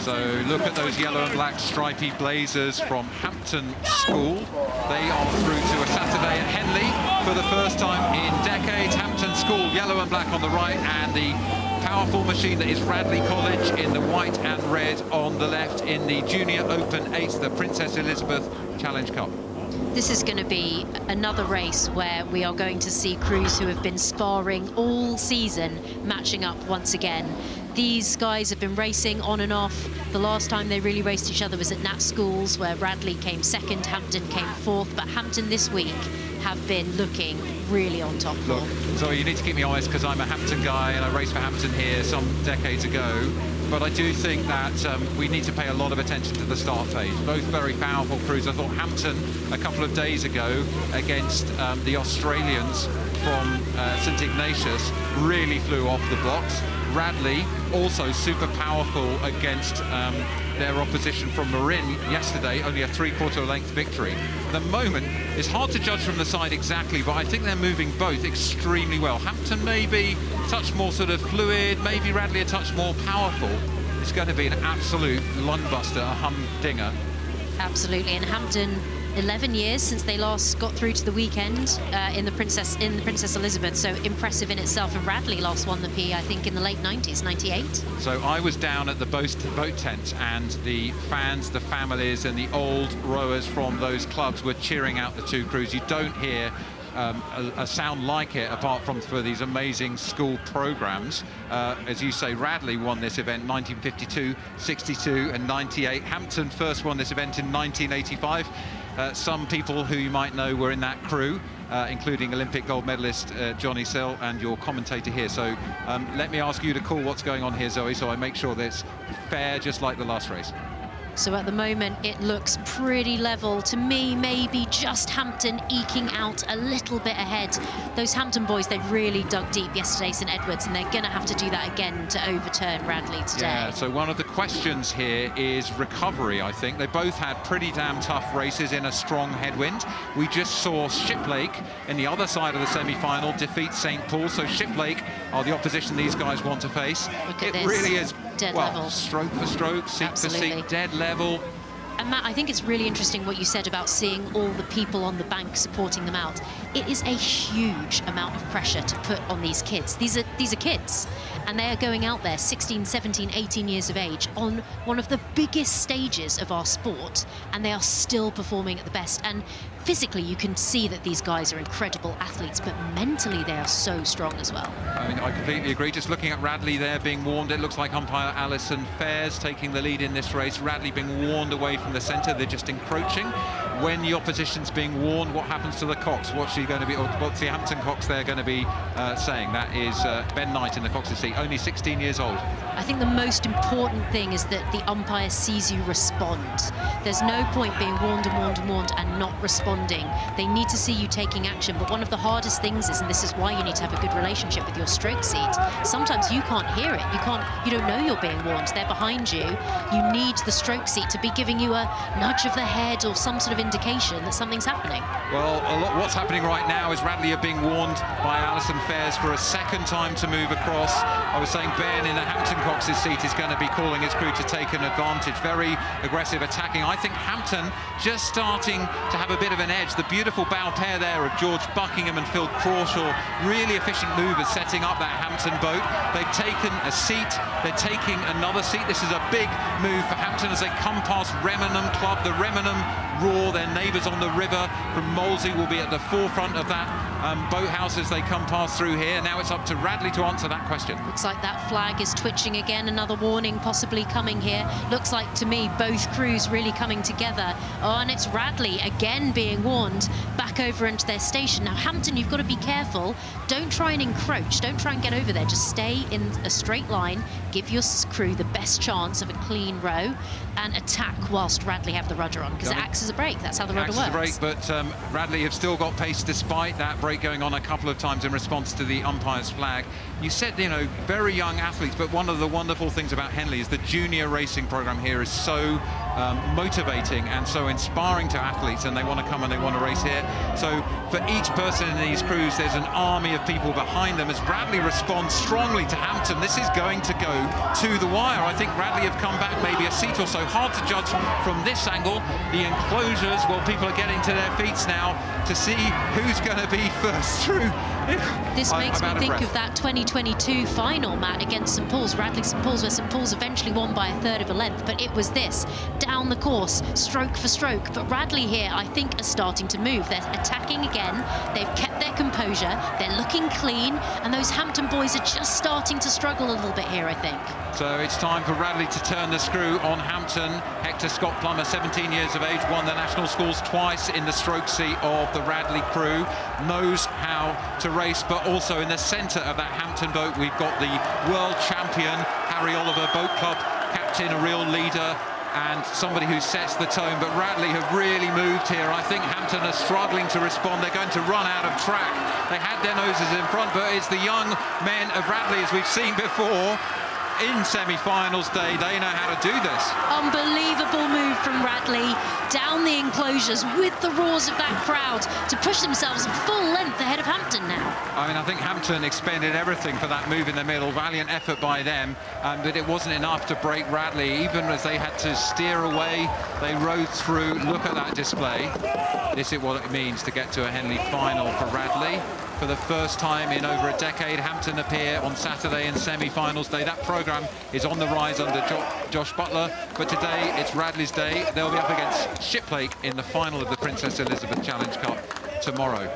So look at those yellow and black stripy blazers from Hampton School. They are through to a Saturday at Henley for the first time in decades. Hampton School, yellow and black on the right, and the powerful machine that is Radley College in the white and red on the left in the Junior Open 8, the Princess Elizabeth Challenge Cup. This is going to be another race where we are going to see crews who have been sparring all season matching up once again. These guys have been racing on and off. The last time they really raced each other was at Nat Schools, where Radley came second, Hampton came fourth, but Hampton this week have been looking really on top form. Look, Zoe, you need to keep me honest because I'm a Hampton guy and I raced for Hampton here some decades ago. But I do think that we need to pay a lot of attention to the start phase. Both very powerful crews. I thought Hampton a couple of days ago against the Australians from St Ignatius really flew off the blocks. Radley also super powerful against their opposition from Marin yesterday, only a three-quarter length victory. At the moment, it's hard to judge from the side exactly, but I think they're moving both extremely well. Hampton maybe a touch more sort of fluid, maybe Radley a touch more powerful. It's going to be an absolute lungbuster, a humdinger. Absolutely, and Hampton, 11 years since they last got through to the weekend in the Princess Elizabeth, so impressive in itself. And Radley last won the P, I think, in the late 90s, 98. So I was down at the boat tent, and the fans, the families, and the old rowers from those clubs were cheering out the two crews. You don't hear a sound like it apart from for these amazing school programs. As you say, Radley won this event 1952, 62 and 98. Hampton first won this event in 1985. Some people who you might know were in that crew, including Olympic gold medalist Johnny Sill and your commentator here. So let me ask you to call what's going on here, Zoe, so I make sure that it's fair, just like the last race. So at the moment, it looks pretty level. To me, maybe just Hampton eking out a little bit ahead. Those Hampton boys, they really dug deep yesterday, St Edwards, and they're going to have to do that again to overturn Radley today. Yeah, so one of the questions here is recovery, I think. They both had pretty damn tough races in a strong headwind. We just saw Shiplake in the other side of the semi-final defeat St Paul, so Shiplake are the opposition these guys want to face. Look at it this. Really is, dead well, level. Stroke for stroke, seat Absolutely. for seat, dead level. And Matt, I think it's really interesting what you said about seeing all the people on the bank supporting them out. It is a huge amount of pressure to put on these kids. These are kids, and they are going out there 16, 17, 18 years of age on one of the biggest stages of our sport, and they are still performing at the best. And physically, you can see that these guys are incredible athletes, but mentally they are so strong as well. I mean, I completely agree. Just looking at Radley there being warned, it looks like umpire Alison Fairs taking the lead in this race. Radley being warned away from the centre, they're just encroaching. When the opposition's being warned, what happens to the Cox? What's she going to be, or what's the Hampton Cox they're going to be saying? That is Ben Knight in the Cox's seat, only 16 years old. I think the most important thing is that the umpire sees you respond. There's no point being warned and warned and warned and not responding. They need to see you taking action, but one of the hardest things is, and this is why you need to have a good relationship with your stroke seat, sometimes you can't hear it. You don't know you're being warned. They're behind you. You need the stroke seat to be giving you a nudge of the head or some sort of indication that something's happening. Well, what's happening right now is Radley are being warned by Alison Fairs for a second time to move across. I was saying Ben in the Hampton Cox's seat is going to be calling his crew to take an advantage. Very aggressive attacking. I think Hampton just starting to have a bit of an edge. The beautiful bow pair there of George Buckingham and Phil Crawshaw, really efficient movers setting up that Hampton boat. They've taken a seat, they're taking another seat. This is a big move for Hampton as they come past Remenham Club. The Remenham Roar, their neighbours on the river from Molesey, will be at the forefront of that boathouse as they come past through here. Now it's up to Radley to answer that question. Looks like that flag is twitching again. Another warning possibly coming here. Looks like to me both crews really coming together. Oh, and it's Radley again being warned back over into their station. Now Hampton, you've got to be careful. Don't try and encroach. Don't try and get over there. Just stay in a straight line. Give your crew the best chance of a clean row and attack whilst Radley have the rudder on, because it acts as a brake. That's how the rudder works. Acts as a brake, but Radley have still got pace despite that brake celebrate going on a couple of times in response to the umpire's flag. You said, you know, very young athletes, but one of the wonderful things about Henley is the junior racing program here is so motivating and so inspiring to athletes, and they want to come and they want to race here. So for each person in these crews, there's an army of people behind them as Radley responds strongly to Hampton. This is going to go to the wire. I think Radley have come back maybe a seat or so. Hard to judge from this angle. The enclosures, well, people are getting to their feet now to see who's going to be first through. This makes me think of that 2022 final, Matt, against St Paul's, Radley St Paul's, where St Paul's eventually won by a third of a length, but it was this, down the course, stroke for stroke. But Radley here, I think, are starting to move. They're attacking again, they've kept their composure, they're looking clean, and those Hampton boys are just starting to struggle a little bit here, I think. So it's time for Radley to turn the screw on Hampton. Hector Scott Plummer, 17 years of age, won the national schools twice in the stroke seat of the Radley crew, knows how to race, but also in the centre of that Hampton boat, we've got the world champion, Harry Oliver, boat club captain, a real leader, and somebody who sets the tone. But Radley have really moved here. I think Hampton are struggling to respond. They're going to run out of track. They had their noses in front, but it's the young men of Radley, as we've seen before, in semi-finals day. They know how to do this. Unbelievable move from Radley down the enclosures with the roars of that crowd to push themselves full length ahead of Hampton now. I mean, I think Hampton expended everything for that move in the middle. Valiant effort by them, but it wasn't enough to break Radley. Even as they had to steer away, they rode through. Look at that display. This is what it means to get to a Henley final for Radley. For the first time in over a decade, Hampton appear on Saturday in semi-finals day. That programme is on the rise under Josh Butler, but today it's Radley's day. They'll be up against Shiplake in the final of the Princess Elizabeth Challenge Cup tomorrow.